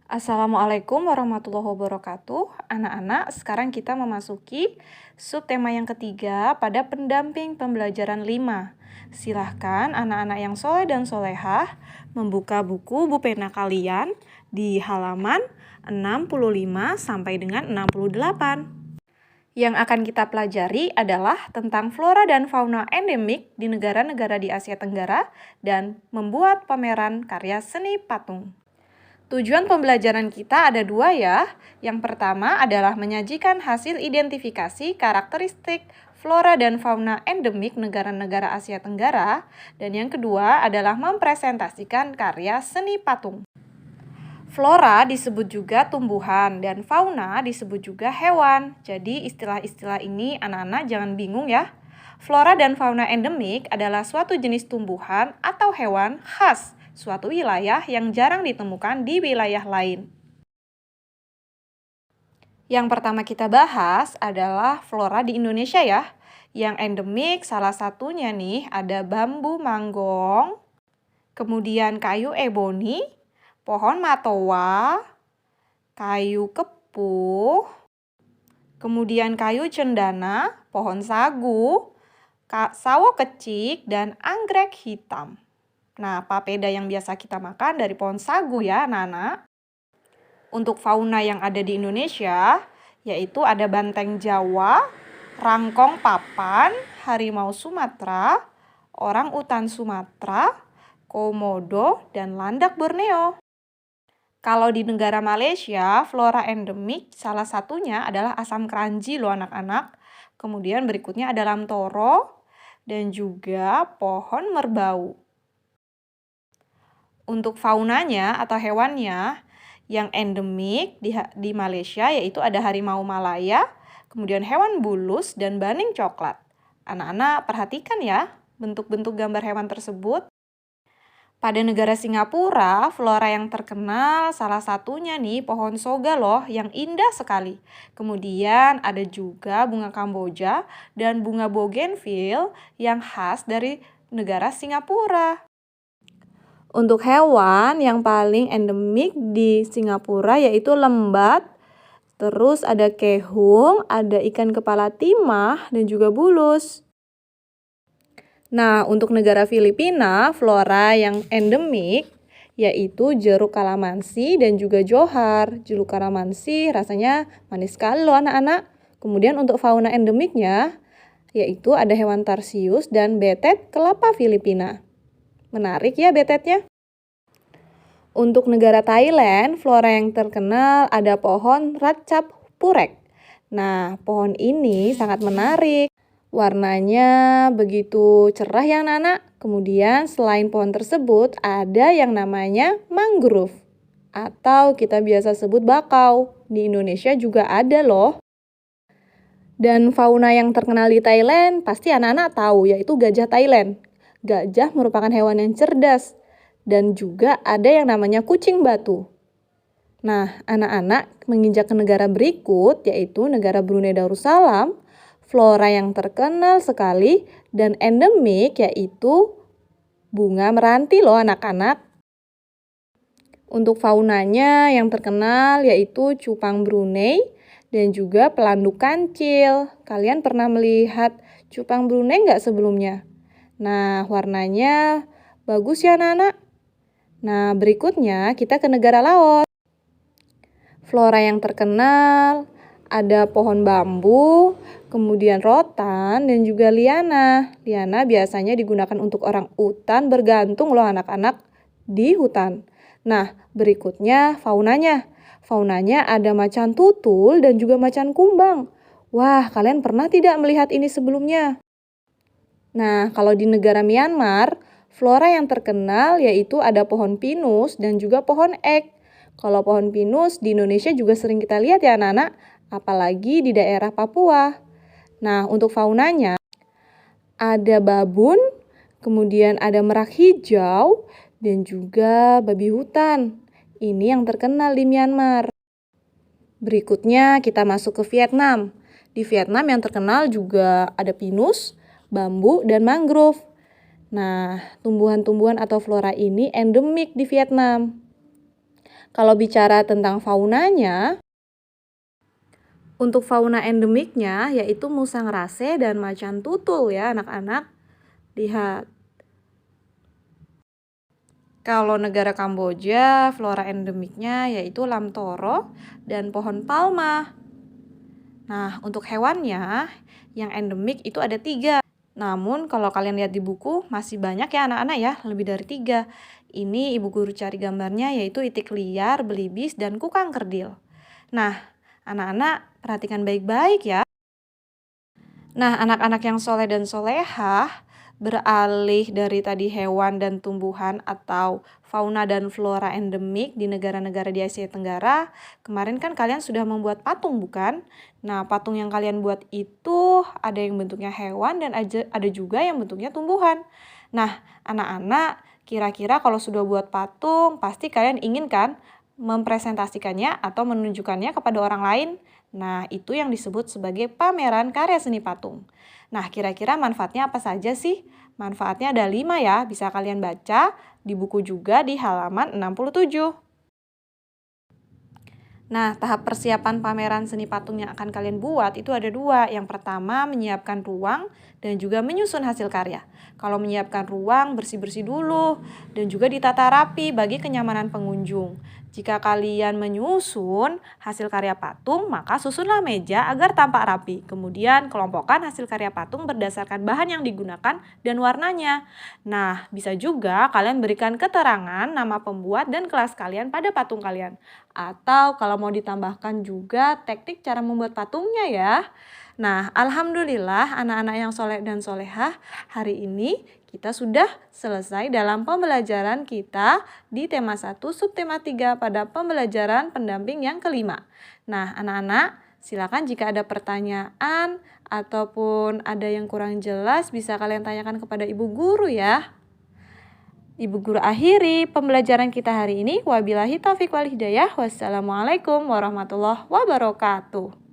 Assalamualaikum warahmatullahi wabarakatuh. Anak-anak, sekarang kita memasuki subtema yang ketiga pada pendamping pembelajaran 5. Silahkan anak-anak yang soleh dan solehah membuka buku pena kalian di halaman 65 sampai dengan 68. Yang akan kita pelajari adalah tentang flora dan fauna endemik di negara-negara di Asia Tenggara dan membuat pameran karya seni patung. Tujuan pembelajaran kita ada dua ya. Yang pertama adalah menyajikan hasil identifikasi karakteristik flora dan fauna endemik negara-negara Asia Tenggara. Dan yang kedua adalah mempresentasikan karya seni patung. Flora disebut juga tumbuhan dan fauna disebut juga hewan. Jadi istilah-istilah ini anak-anak jangan bingung ya. Flora dan fauna endemik adalah suatu jenis tumbuhan atau hewan khas suatu wilayah yang jarang ditemukan di wilayah lain. Yang pertama kita bahas adalah flora di Indonesia ya. Yang endemik salah satunya nih ada bambu manggong, kemudian kayu eboni, pohon matoa, kayu kepuh, kemudian kayu cendana, pohon sagu, sawo kecik, dan anggrek hitam. Nah, papeda yang biasa kita makan dari pohon sagu ya, anak-anak. Untuk fauna yang ada di Indonesia, yaitu ada banteng Jawa, rangkong papan, harimau Sumatera, orang utan Sumatera, komodo, dan landak Borneo. Kalau di negara Malaysia, flora endemik salah satunya adalah asam keranji loh anak-anak. Kemudian berikutnya ada lamtoro dan juga pohon merbau. Untuk faunanya atau hewannya yang endemik di Malaysia yaitu ada harimau Malaya, kemudian hewan bulus dan baning coklat. Anak-anak perhatikan ya bentuk-bentuk gambar hewan tersebut. Pada negara Singapura, flora yang terkenal salah satunya nih pohon soga loh yang indah sekali. Kemudian ada juga bunga kamboja dan bunga bougainville yang khas dari negara Singapura. Untuk hewan yang paling endemik di Singapura yaitu lembat, terus ada kehung, ada ikan kepala timah, dan juga bulus. Nah, untuk negara Filipina, flora yang endemik yaitu jeruk kalamansi dan juga johar. Jeruk kalamansi rasanya manis sekali loh anak-anak. Kemudian untuk fauna endemiknya yaitu ada hewan tarsius dan betet kelapa Filipina. Menarik ya betetnya. Untuk negara Thailand, flora yang terkenal ada pohon ratchap purek. Nah, pohon ini sangat menarik. Warnanya begitu cerah ya anak-anak. Kemudian selain pohon tersebut ada yang namanya mangrove. Atau kita biasa sebut bakau. Di Indonesia juga ada loh. Dan fauna yang terkenal di Thailand pasti anak-anak tahu yaitu gajah Thailand. Gajah merupakan hewan yang cerdas. Dan juga ada yang namanya kucing batu. Nah, anak-anak menginjak ke negara berikut yaitu negara Brunei Darussalam. Flora yang terkenal sekali dan endemik yaitu bunga meranti loh anak-anak. Untuk faunanya yang terkenal yaitu cupang Brunei dan juga pelanduk kancil. Kalian pernah melihat cupang Brunei nggak sebelumnya? Nah, warnanya bagus ya anak-anak. Nah, berikutnya kita ke negara Laos. Flora yang terkenal ada pohon bambu, kemudian rotan, dan juga liana. Liana biasanya digunakan untuk orang utan bergantung loh anak-anak di hutan. Nah, berikutnya faunanya. Faunanya ada macan tutul dan juga macan kumbang. Wah, kalian pernah tidak melihat ini sebelumnya? Nah, kalau di negara Myanmar, flora yang terkenal yaitu ada pohon pinus dan juga pohon ek. Kalau pohon pinus di Indonesia juga sering kita lihat ya anak-anak, apalagi di daerah Papua. Nah, untuk faunanya ada babun, kemudian ada merak hijau, dan juga babi hutan. Ini yang terkenal di Myanmar. Berikutnya kita masuk ke Vietnam. Di Vietnam yang terkenal juga ada pinus, bambu, dan mangrove. Nah, tumbuhan-tumbuhan atau flora ini endemik di Vietnam. Kalau bicara tentang faunanya, untuk fauna endemiknya yaitu musang rase dan macan tutul ya anak-anak. Lihat. Kalau negara Kamboja, flora endemiknya yaitu lamtoro dan pohon palma. Nah, untuk hewannya yang endemik itu ada 3. Namun kalau kalian lihat di buku masih banyak ya anak-anak ya, lebih dari 3. Ini ibu guru cari gambarnya yaitu itik liar, belibis, dan kukang kerdil. Nah, anak-anak perhatikan baik-baik ya. Nah, anak-anak yang soleh dan solehah beralih dari tadi hewan dan tumbuhan atau fauna dan flora endemik di negara-negara di Asia Tenggara. Kemarin kan kalian sudah membuat patung bukan? Nah, patung yang kalian buat itu ada yang bentuknya hewan dan ada juga yang bentuknya tumbuhan. Nah, anak-anak kira-kira kalau sudah buat patung pasti kalian ingin kan mempresentasikannya atau menunjukkannya kepada orang lain. Nah, itu yang disebut sebagai pameran karya seni patung. Nah, kira-kira manfaatnya apa saja sih? Manfaatnya ada 5 ya, bisa kalian baca di buku juga di halaman 67. Nah, tahap persiapan pameran seni patung yang akan kalian buat itu ada 2. Yang pertama, menyiapkan ruang dan juga menyusun hasil karya. Kalau menyiapkan ruang, bersih-bersih dulu dan juga ditata rapi bagi kenyamanan pengunjung. Jika kalian menyusun hasil karya patung, maka susunlah meja agar tampak rapi. Kemudian kelompokkan hasil karya patung berdasarkan bahan yang digunakan dan warnanya. Nah, bisa juga kalian berikan keterangan nama pembuat dan kelas kalian pada patung kalian. Atau kalau mau ditambahkan juga teknik cara membuat patungnya ya. Nah, alhamdulillah anak-anak yang soleh dan solehah, hari ini kita sudah selesai dalam pembelajaran kita di tema 1 subtema 3 pada pembelajaran pendamping yang kelima. Nah, anak-anak silakan jika ada pertanyaan ataupun ada yang kurang jelas bisa kalian tanyakan kepada ibu guru ya. Ibu guru akhiri pembelajaran kita hari ini. Wabillahi taufiq wal hidayah. Wassalamualaikum warahmatullahi wabarakatuh.